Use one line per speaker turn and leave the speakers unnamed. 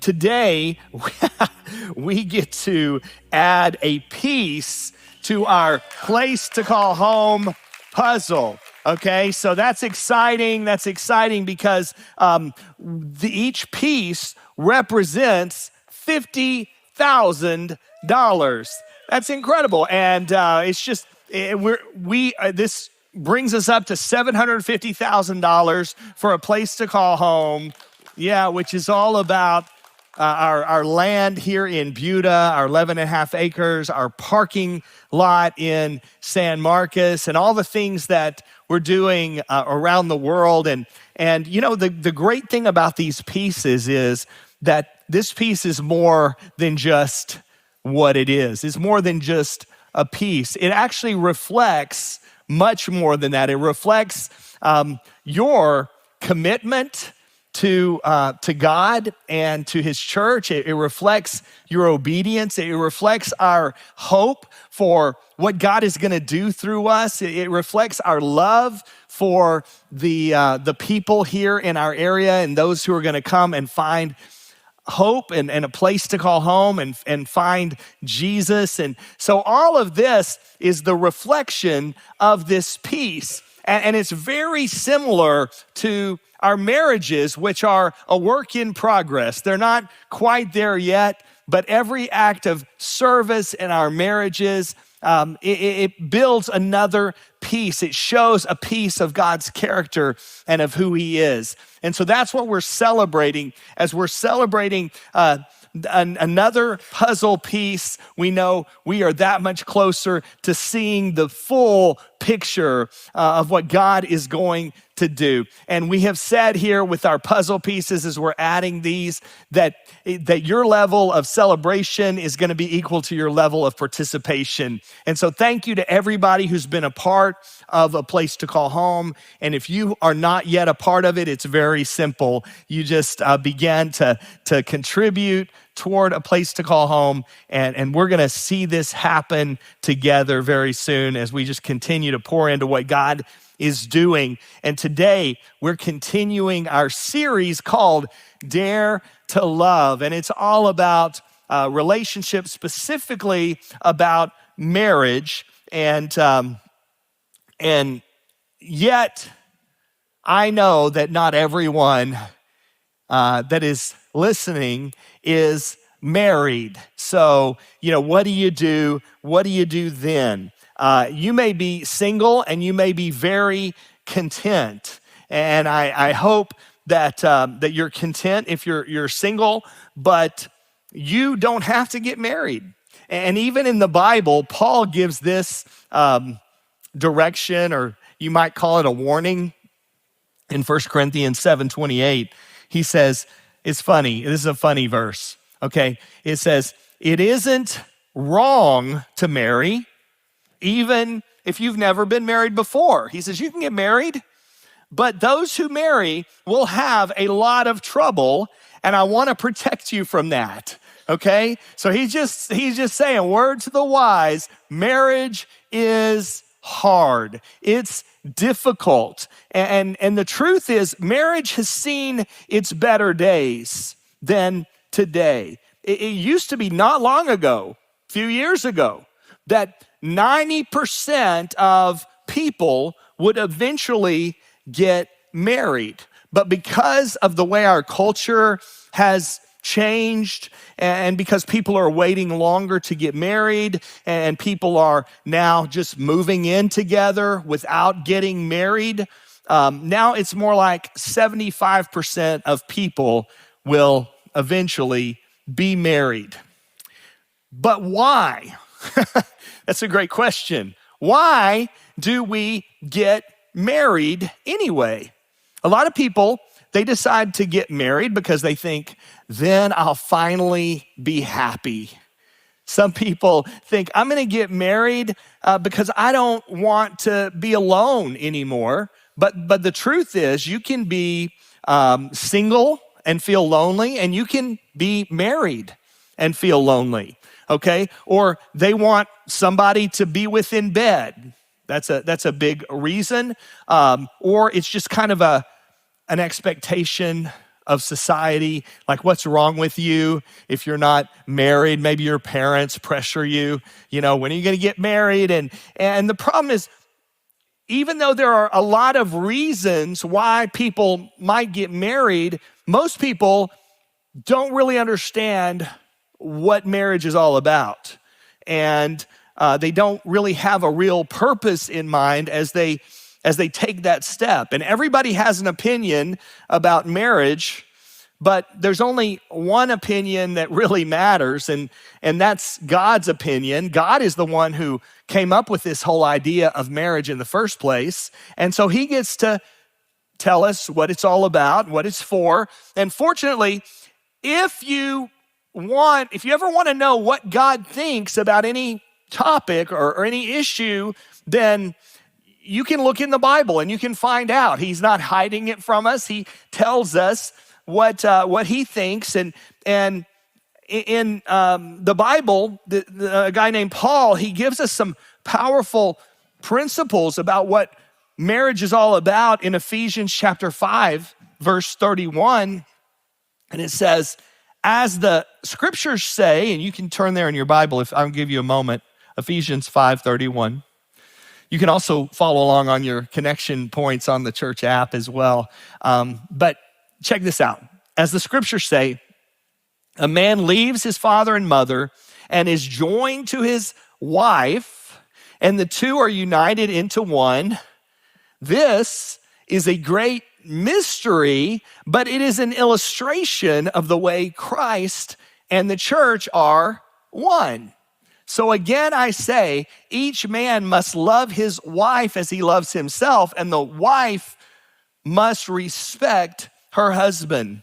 Today we get to add a piece to our place to call home puzzle. Okay, so that's exciting. That's exciting because each piece represents $50,000. That's incredible, and this brings us up to $750,000 for a place to call home. Yeah, which is all about our land here in Buda, our 11 and a half acres, our parking lot in San Marcos, and all the things that we're doing around the world. And the great thing about these pieces is that this piece is more than just what it is. It's more than just a piece. It actually reflects much more than that. It reflects your commitment to God and to his church. It reflects your obedience. It reflects our hope for what God is going to do through us. It reflects our love for the people here in our area and those who are going to come and find hope and a place to call home and find Jesus. And so all of this is the reflection of this piece. And it's very similar to our marriages, which are a work in progress. They're not quite there yet, but every act of service in our marriages, it builds another piece. It shows a piece of God's character and of who he is. And so that's what we're celebrating. As we're celebrating another puzzle piece, we know we are that much closer to seeing the full picture of what God is going to do. And we have said here with our puzzle pieces as we're adding these that your level of celebration is going to be equal to your level of participation. And so thank you to everybody who's been a part of a place to call home. And if you are not yet a part of it, it's very simple. You just begin to contribute toward a place to call home. And we're going to see this happen together very soon as we just continue to pour into what God is doing. And today we're continuing our series called Dare to Love. And it's all about relationships, specifically about marriage. And yet I know that not everyone that is listening is married. So, what do you do? What do you do then? You may be single and you may be very content. And I hope that you're content if you're single, but you don't have to get married. And even in the Bible, Paul gives this direction, or you might call it a warning. In 1 Corinthians 7:28, he says, it's funny. This is a funny verse. Okay. It says, it isn't wrong to marry, even if you've never been married before. He says, you can get married, but those who marry will have a lot of trouble, and I want to protect you from that. Okay? So he's just saying, word to the wise, marriage is hard. It's difficult. And the truth is, marriage has seen its better days than today. It used to be not long ago, a few years ago, that 90% of people would eventually get married. But because of the way our culture has changed, and because people are waiting longer to get married, and people are now just moving in together without getting married, now it's more like 75% of people will eventually be married. But why? That's a great question. Why do we get married anyway? A lot of people, they decide to get married because they think, then I'll finally be happy. Some people think, I'm going to get married because I don't want to be alone anymore. But the truth is, you can be single and feel lonely, and you can be married and feel lonely. Okay? Or they want somebody to be with in bed. That's a big reason. Or it's just kind of an expectation of society. Like, what's wrong with you if you're not married? Maybe your parents pressure you, when are you going to get married? And the problem is, even though there are a lot of reasons why people might get married, most people don't really understand what marriage is all about. And they don't really have a real purpose in mind as they take that step. And everybody has an opinion about marriage, but there's only one opinion that really matters, and that's God's opinion. God is the one who came up with this whole idea of marriage in the first place. And so he gets to tell us what it's all about, what it's for. And fortunately, if you ever want to know what God thinks about any topic or any issue, then you can look in the Bible and you can find out. He's not hiding it from us. He tells us what he thinks. And in the Bible, a guy named Paul, he gives us some powerful principles about what marriage is all about in Ephesians chapter 5, verse 31. And it says, as the scriptures say, and you can turn there in your Bible if I'll give you a moment, Ephesians 5:31. You can also follow along on your connection points on the church app as well. But check this out. As the scriptures say, a man leaves his father and mother and is joined to his wife, and the two are united into one. This is a great mystery, but it is an illustration of the way Christ and the church are one. So again, I say, each man must love his wife as he loves himself, and the wife must respect her husband.